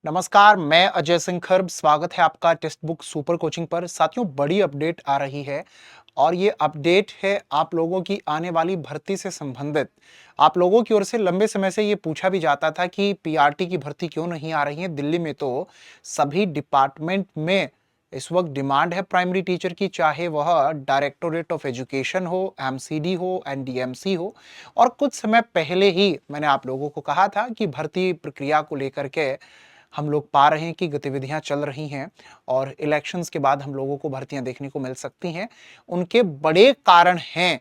नमस्कार, मैं अजय सिंह खर्ब। स्वागत है आपका टेक्स्ट बुक सुपर कोचिंग पर। साथियों, बड़ी अपडेट आ रही है और ये अपडेट है आप लोगों की आने वाली भर्ती से संबंधित। आप लोगों की ओर से लंबे समय से ये पूछा भी जाता था कि पीआरटी की भर्ती क्यों नहीं आ रही है। दिल्ली में तो सभी डिपार्टमेंट में इस वक्त डिमांड है प्राइमरी टीचर की, चाहे वह डायरेक्टोरेट ऑफ एजुकेशन हो, एमसीडी हो, एनडीएमसी हो। और कुछ समय पहले ही मैंने आप लोगों को कहा था कि भर्ती प्रक्रिया को लेकर के हम लोग पा रहे हैं कि गतिविधियां चल रही हैं और इलेक्शंस के बाद हम लोगों को भर्तियां देखने को मिल सकती हैं। उनके बड़े कारण हैं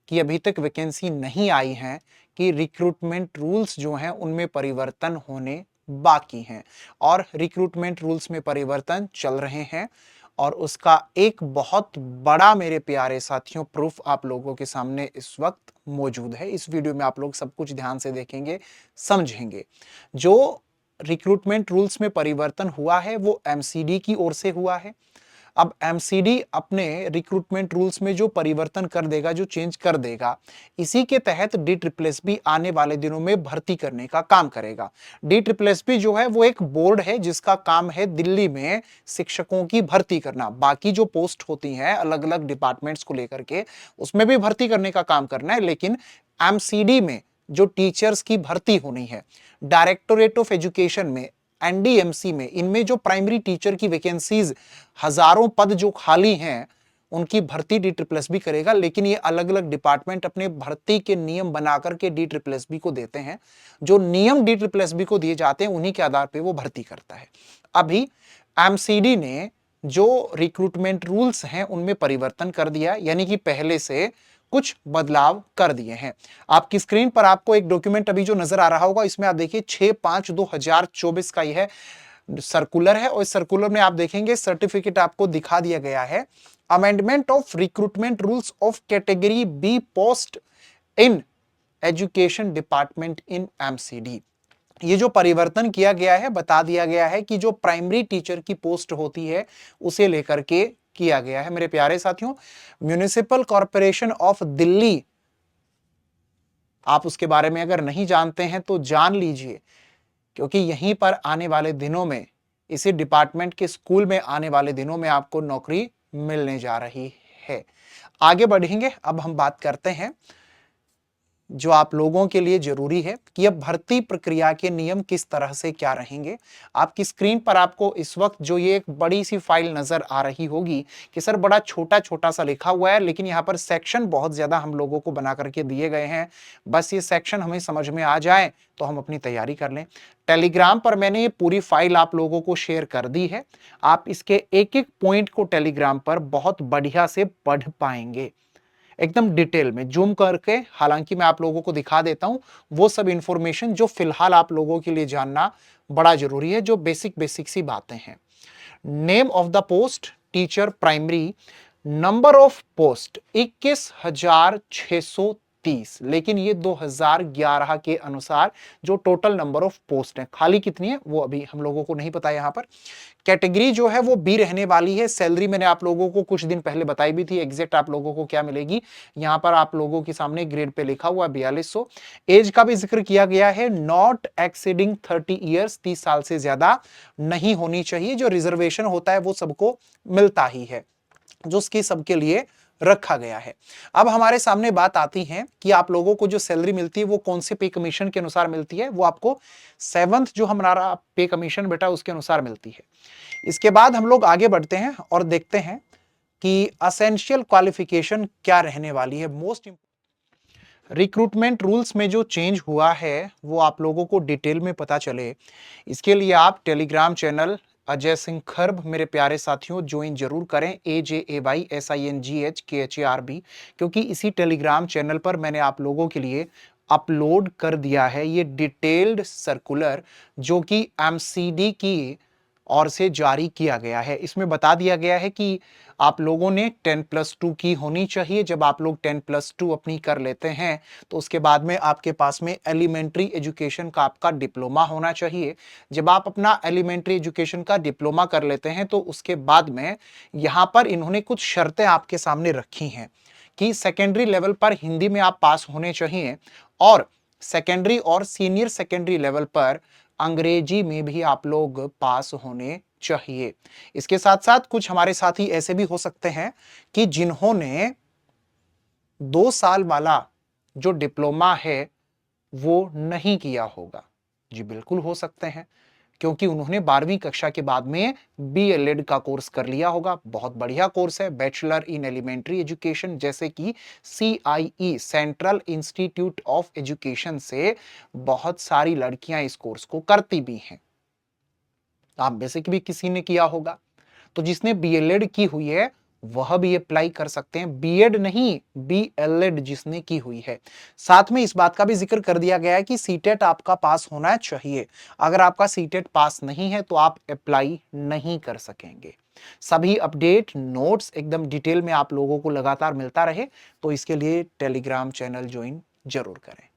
कि अभी तक वैकेंसी नहीं आई है, कि रिक्रूटमेंट रूल्स जो हैं उनमें परिवर्तन होने बाकी हैं और रिक्रूटमेंट रूल्स में परिवर्तन चल रहे हैं। और उसका एक बहुत बड़ा, मेरे प्यारे साथियों, प्रूफ आप लोगों के सामने इस वक्त मौजूद है। इस वीडियो में आप लोग सब कुछ ध्यान से देखेंगे, समझेंगे। जो रिक्रूटमेंट रूल्स में परिवर्तन हुआ है वो एमसीडी की ओर से हुआ है। अब एमसीडी अपने रिक्रूटमेंट रूल्स में जो परिवर्तन कर देगा, जो चेंज कर देगा, इसी के तहत डी ट्रिपल एस बी आने वाले दिनों में भर्ती करने का काम करेगा। डी ट्रिपल एस बी जो है वो एक बोर्ड है जिसका काम है दिल्ली में शिक्षकों की भर्ती करना। बाकी जो पोस्ट होती हैं अलग अलग डिपार्टमेंट्स को लेकर के, उसमें भी भर्ती करने का काम करना है, लेकिन एमसीडी में जो टीचर्स की भर्ती होनी है, डायरेक्टोरेट ऑफ एजुकेशन में, एनडीएमसी में, इनमें जो प्राइमरी टीचर की वैकेंसीज, हजारों पद जो खाली हैं, उनकी भर्ती डी ट्रिपल एस बी करेगा। लेकिन ये अलग अलग डिपार्टमेंट अपने भर्ती के नियम बनाकर के डी ट्रिपल एस बी को देते हैं। जो नियम डी ट्रिपल एस बी को दिए जाते हैं उन्हीं के आधार पर वो भर्ती करता है। अभी एमसीडी ने जो रिक्रूटमेंट रूल्स हैं उनमें परिवर्तन कर दिया, यानी कि पहले से कुछ बदलाव कर दिए हैं। आपकी स्क्रीन पर आपको एक डॉक्यूमेंट अभी जो नजर आ रहा होगा, इसमें आप देखिए 6/5/2024 का यह सर्कुलर है और इस सर्कुलर में आप देखेंगे सर्टिफिकेट आपको दिखा दिया गया है। Amendment of recruitment rules of category B post in education department in MCD. ये जो परिवर्तन किया गया है, बता दिया गया है कि जो प्राइमरी टीचर की पोस्ट होती है उसे लेकर के किया गया है। मेरे प्यारे साथियों, म्युनिसिपल कॉरपोरेशन ऑफ दिल्ली, आप उसके बारे में अगर नहीं जानते हैं तो जान लीजिए, क्योंकि यहीं पर आने वाले दिनों में, इसी डिपार्टमेंट के स्कूल में आने वाले दिनों में आपको नौकरी मिलने जा रही है। आगे बढ़ेंगे, अब हम बात करते हैं जो आप लोगों के लिए जरूरी है कि अब भर्ती प्रक्रिया के नियम किस तरह से क्या रहेंगे। आपकी स्क्रीन पर आपको इस वक्त जो ये एक बड़ी सी फाइल नजर आ रही होगी कि सर बड़ा छोटा छोटा सा लिखा हुआ है, लेकिन यहाँ पर सेक्शन बहुत ज्यादा हम लोगों को बना करके दिए गए हैं। बस ये सेक्शन हमें समझ में आ जाए तो हम अपनी तैयारी कर लें। टेलीग्राम पर मैंने ये पूरी फाइल आप लोगों को शेयर कर दी है। आप इसके एक एक पॉइंट को टेलीग्राम पर बहुत बढ़िया से पढ़ पाएंगे, एकदम डिटेल में जूम करके। हालांकि मैं आप लोगों को दिखा देता हूं वो सब इंफॉर्मेशन जो फिलहाल आप लोगों के लिए जानना बड़ा जरूरी है, जो बेसिक बेसिक सी बातें हैं। Name of the post teacher primary, number of post 21,630, लेकिन ये 2011 के अनुसार जो टोटल नंबर ऑफ पोस्ट है, खाली कितनी है वो अभी हम लोगों को नहीं पता। यहां पर कैटेगरी जो है वो बी रहने वाली है। सैलरी मैंने आप लोगों को कुछ दिन पहले बताई भी थी, एग्जैक्ट आप लोगों को क्या मिलेगी। यहां पर आप लोगों के सामने ग्रेड पे लिखा हुआ 4200। एज का भी जिक्र किया गया है, नॉट एक्सीडिंग 30 ईयर्स, 30 साल से ज्यादा नहीं होनी चाहिए। जो रिजर्वेशन होता है वो सबको मिलता ही है, जो उसकी सबके लिए रखा गया है। अब हमारे सामने बात आती है कि आप लोगों को जो सैलरी मिलती है वो कौन से पे कमीशन के अनुसार मिलती है। वो आपको 7th जो हमारा पे कमीशन बेटा उसके अनुसार मिलती है। इसके बाद हम लोग आगे बढ़ते हैं और देखते हैं कि असेंशियल क्वालिफिकेशन क्या रहने वाली है। मोस्ट रिक्रूटमेंट रूल्स में जो चेंज हुआ है वो आप लोगों को डिटेल में पता चले, इसके लिए आप टेलीग्राम चैनल अजय सिंह खर्ब, मेरे प्यारे साथियों, ज्वाइन जरूर करें। AJAYSINGHKHARB, क्योंकि इसी टेलीग्राम चैनल पर मैंने आप लोगों के लिए अपलोड कर दिया है ये डिटेल्ड सर्कुलर, जो कि एमसीडी की और से जारी किया गया है। इसमें बता दिया गया है कि आप लोगों ने 10+2 की होनी चाहिए। जब आप लोग 10+2 अपनी कर लेते हैं तो उसके बाद में आपके पास में एलिमेंट्री एजुकेशन का आपका डिप्लोमा होना चाहिए। जब आप अपना एलिमेंट्री एजुकेशन का डिप्लोमा कर लेते हैं तो उसके बाद में यहाँ पर इन्होंने कुछ शर्तें आपके सामने रखी हैं कि सेकेंडरी लेवल पर हिंदी में आप पास होने चाहिए और सेकेंडरी और सीनियर सेकेंडरी लेवल पर अंग्रेजी में भी आप लोग पास होने चाहिए। इसके साथ साथ कुछ हमारे साथी ऐसे भी हो सकते हैं कि जिन्होंने 2 साल वाला जो डिप्लोमा है वो नहीं किया होगा। जी बिल्कुल हो सकते हैं, क्योंकि उन्होंने 12वीं कक्षा के बाद में बीएलएड का कोर्स कर लिया होगा। बहुत बढ़िया कोर्स है, बैचलर इन एलिमेंट्री एजुकेशन, जैसे कि CIE central institute of education से बहुत सारी लड़कियां इस कोर्स को करती भी हैं। आप में से भी किसी ने किया होगा। तो जिसने बीएलएड की हुई है वह भी अप्लाई कर सकते हैं, बीएड नहीं बीएलएड जिसने की हुई है। साथ में इस बात का भी जिक्र कर दिया गया है कि सीटेट आपका पास होना चाहिए। अगर आपका सीटेट पास नहीं है तो आप अप्लाई नहीं कर सकेंगे। सभी अपडेट नोट्स एकदम डिटेल में आप लोगों को लगातार मिलता रहे तो इसके लिए टेलीग्राम चैनल ज्वाइन जरूर करें।